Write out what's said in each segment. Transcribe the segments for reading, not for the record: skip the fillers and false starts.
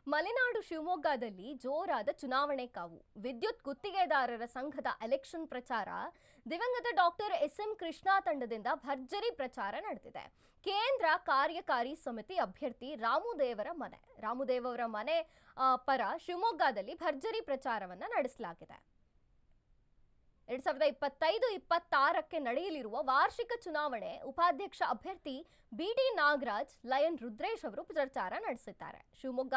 ಮಲೆನಾಡು ಶಿವಮೊಗ್ಗದಲ್ಲಿ ಜೋರಾದ ಚುನಾವಣೆ ಕಾವು. ವಿದ್ಯುತ್ ಗುತ್ತಿಗೆದಾರರ ಸಂಘದ ಎಲೆಕ್ಷನ್ ಪ್ರಚಾರ. ದಿವಂಗತ ಡಾಕ್ಟರ್ ಎಸ್.ಎಂ. ಕೃಷ್ಣ ತಂಡದಿಂದ ಭರ್ಜರಿ ಪ್ರಚಾರ ನಡೆದಿದೆ. ಕೇಂದ್ರ ಕಾರ್ಯಕಾರಿ ಸಮಿತಿ ಅಭ್ಯರ್ಥಿ ರಾಮುದೇವರ ಮನೆ ಪರ ಶಿವಮೊಗ್ಗದಲ್ಲಿ ಭರ್ಜರಿ ಪ್ರಚಾರವನ್ನ ನಡೆಸಲಾಗಿದೆ. 2025-26ಕ್ಕೆ ನಡೆಯಲಿರುವ ವಾರ್ಷಿಕ ಚುನಾವಣೆ ಉಪಾಧ್ಯಕ್ಷ ಅಭ್ಯರ್ಥಿ ಬಿಟಿ ನಾಗರಾಜ್, ಲಯನ್ ರುದ್ರೇಶ್ ಅವರು ಪ್ರಚಾರ ನಡೆಸಿದ್ದಾರೆ. ಶಿವಮೊಗ್ಗ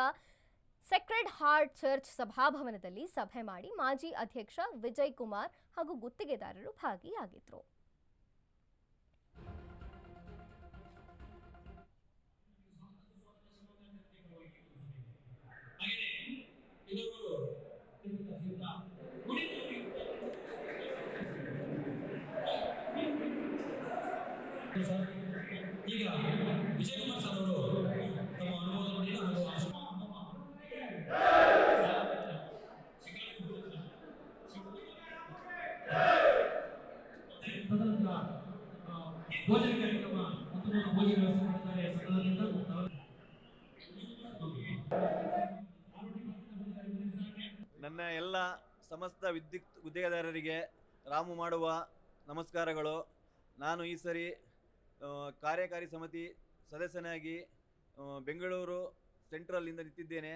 ಸೆಕ್ರೆಡ್ ಹಾರ್ಟ್ ಚರ್ಚ್ ಸಭಾಭವನದಲ್ಲಿ ಸಭೆ ಮಾಡಿ ಮಾಜಿ ಅಧ್ಯಕ್ಷ ವಿಜಯ್ ಕುಮಾರ್ ಹಾಗೂ ಗುತ್ತಿಗೆದಾರರು ಭಾಗಿಯಾಗಿದ್ದರು. ಈಗ ವಿಜಯ್ ಕುಮಾರ್ ಸರ್ ಅವರು ತಮ್ಮ ಅನುಭವವನ್ನು ಭೋಜನ ಕಾರ್ಯಕ್ರಮ ಭೋಜನ ವ್ಯವಸ್ಥೆ ಮಾಡಿದ್ದಾರೆ. ನನ್ನ ಎಲ್ಲ ಸಮಸ್ತ ವಿದ್ಯುತ್ ಗುತ್ತಿಗೆದಾರರಿಗೆ ರಾಮು ಮಾಡುವ ನಮಸ್ಕಾರಗಳು. ನಾನು ಈ ಸರಿ ಕಾರ್ಯಕಾರಿ ಸಮಿತಿ ಸದಸ್ಯನಾಗಿ ಬೆಂಗಳೂರು ಸೆಂಟ್ರಲ್ನಿಂದ ನಿಂತಿದ್ದೇನೆ.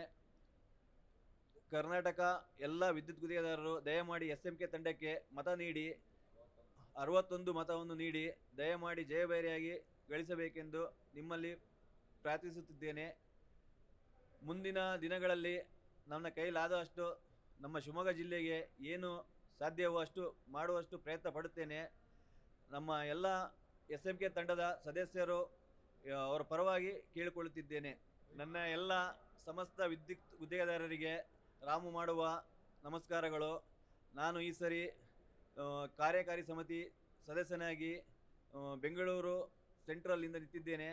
ಕರ್ನಾಟಕ ಎಲ್ಲ ವಿದ್ಯುತ್ ಗುತ್ತಿಗೆದಾರರು ದಯಮಾಡಿ SMK ತಂಡಕ್ಕೆ ಮತ ನೀಡಿ 61 ಮತವನ್ನು ನೀಡಿ ದಯಮಾಡಿ ಜಯಭೇರಿಯಾಗಿ ಗಳಿಸಬೇಕೆಂದು ನಿಮ್ಮಲ್ಲಿ ಪ್ರಾರ್ಥಿಸುತ್ತಿದ್ದೇನೆ. ಮುಂದಿನ ದಿನಗಳಲ್ಲಿ ನನ್ನ ಕೈಲಾದಷ್ಟು ನಮ್ಮ ಶಿವಮೊಗ್ಗ ಜಿಲ್ಲೆಗೆ ಏನು ಸಾಧ್ಯವೋ ಅಷ್ಟು ಮಾಡುವಷ್ಟು ಪ್ರಯತ್ನ ಪಡುತ್ತೇನೆ. ನಮ್ಮ ಎಲ್ಲ SMK ತಂಡದ ಸದಸ್ಯರು ಅವರ ಪರವಾಗಿ ಕೇಳಿಕೊಳ್ಳುತ್ತಿದ್ದೇನೆ. ನನ್ನ ಎಲ್ಲ ಸಮಸ್ತ ವಿದ್ಯುತ್ ಗುತ್ತಿಗೆದಾರರಿಗೆ ರಾಮು ಮಾಡುವ ನಮಸ್ಕಾರಗಳು. ನಾನು ಈ ಸರಿ ಕಾರ್ಯಕಾರಿ ಸಮಿತಿ ಸದಸ್ಯನಾಗಿ ಬೆಂಗಳೂರು ಸೆಂಟ್ರಲ್ನಿಂದ ನಿಂತಿದ್ದೇನೆ.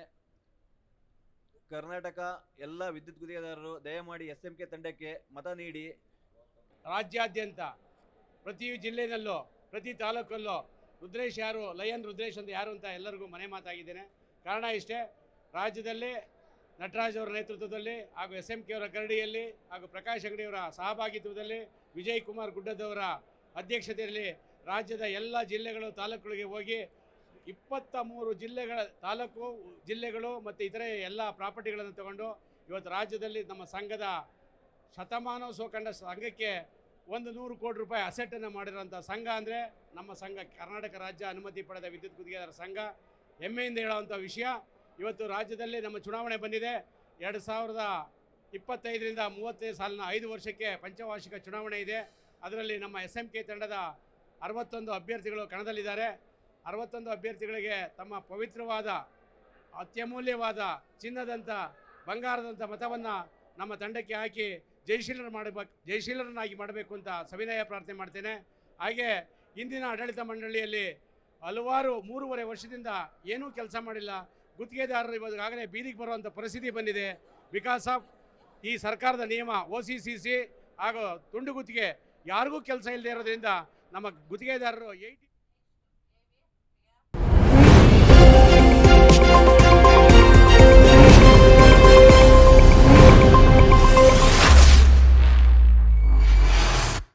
ಕರ್ನಾಟಕ ಎಲ್ಲ ವಿದ್ಯುತ್ ಗುತ್ತಿಗೆದಾರರು ದಯಮಾಡಿ SMK ತಂಡಕ್ಕೆ ಮತ ನೀಡಿ. ರಾಜ್ಯಾದ್ಯಂತ ಪ್ರತಿ ಜಿಲ್ಲೆಯಲ್ಲೂ ಪ್ರತಿ ತಾಲೂಕಲ್ಲೂ ರುದ್ರೇಶ್ ಯಾರು, ಲಯನ್ ರುದ್ರೇಶ್ ಅಂತ ಯಾರು ಅಂತ ಎಲ್ಲರಿಗೂ ಮನೆ ಮಾತಾಗಿದ್ದೇನೆ. ಕಾರಣ ಇಷ್ಟೇ, ರಾಜ್ಯದಲ್ಲಿ ನಟರಾಜ್ ಅವರ ನೇತೃತ್ವದಲ್ಲಿ ಹಾಗೂ SMK ಅವರ ಕರಡಿಯಲ್ಲಿ ಹಾಗೂ ಪ್ರಕಾಶ್ ಅಂಗಡಿಯವರ ಸಹಭಾಗಿತ್ವದಲ್ಲಿ ವಿಜಯ್ ಕುಮಾರ್ ಗುಡ್ಡದವರ ಅಧ್ಯಕ್ಷತೆಯಲ್ಲಿ ರಾಜ್ಯದ ಎಲ್ಲ ಜಿಲ್ಲೆಗಳು ತಾಲೂಕುಗಳಿಗೆ ಹೋಗಿ 23 ಜಿಲ್ಲೆಗಳ ತಾಲೂಕು ಜಿಲ್ಲೆಗಳು ಮತ್ತು ಇತರೆ ಎಲ್ಲ ಪ್ರಾಪರ್ಟಿಗಳನ್ನು ತಗೊಂಡು ಇವತ್ತು ರಾಜ್ಯದಲ್ಲಿ ನಮ್ಮ ಸಂಘದ ಶತಮಾನೋತ್ಸವ ಕಂಡ ಸಂಘಕ್ಕೆ 100 ಕೋಟಿ ರೂಪಾಯಿ ಅಸೆಟನ್ನು ಮಾಡಿರೋಂಥ ಸಂಘ ಅಂದರೆ ನಮ್ಮ ಸಂಘ ಕರ್ನಾಟಕ ರಾಜ್ಯ ಅನುಮತಿ ಪಡೆದ ವಿದ್ಯುತ್ ಗುತ್ತಿಗೆದಾರರ ಸಂಘ. ಹೆಮ್ಮೆಯಿಂದ ಹೇಳುವಂಥ ವಿಷಯ. ಇವತ್ತು ರಾಜ್ಯದಲ್ಲಿ ನಮ್ಮ ಚುನಾವಣೆ ಬಂದಿದೆ. 2025ರಿಂದ 30 ಸಾಲಿನ 5 ವರ್ಷಕ್ಕೆ ಪಂಚವಾರ್ಷಿಕ ಚುನಾವಣೆ ಇದೆ. ಅದರಲ್ಲಿ ನಮ್ಮ SMK ತಂಡದ 61 ಅಭ್ಯರ್ಥಿಗಳು ಕಣದಲ್ಲಿದ್ದಾರೆ. 61 ಅಭ್ಯರ್ಥಿಗಳಿಗೆ ತಮ್ಮ ಪವಿತ್ರವಾದ ಅತ್ಯಮೂಲ್ಯವಾದ ಚಿನ್ನದಂಥ ಬಂಗಾರದಂಥ ಮತವನ್ನು ನಮ್ಮ ತಂಡಕ್ಕೆ ಹಾಕಿ ಜಯಶೀಲರನ್ನಾಗಿ ಮಾಡಬೇಕು ಅಂತ ಸವಿನಯ ಪ್ರಾರ್ಥನೆ ಮಾಡ್ತೇನೆ. ಹಾಗೆ ಇಂದಿನ ಆಡಳಿತ ಮಂಡಳಿಯಲ್ಲಿ ಹಲವಾರು 3.5 ವರ್ಷದಿಂದ ಏನೂ ಕೆಲಸ ಮಾಡಿಲ್ಲ. ಗುತ್ತಿಗೆದಾರರು ಇವಾಗಲೇ ಬೀದಿಗೆ ಬರುವಂಥ ಪರಿಸ್ಥಿತಿ ಬಂದಿದೆ. ಬಿಕಾಸ್ ಆಫ್ ಈ ಸರ್ಕಾರದ ನಿಯಮ OCCC ಹಾಗೂ ತುಂಡು ಗುತ್ತಿಗೆ ಯಾರಿಗೂ ಕೆಲಸ ಇಲ್ಲದೆ ಇರೋದ್ರಿಂದ ನಮ್ಮ ಗುತ್ತಿಗೆದಾರರು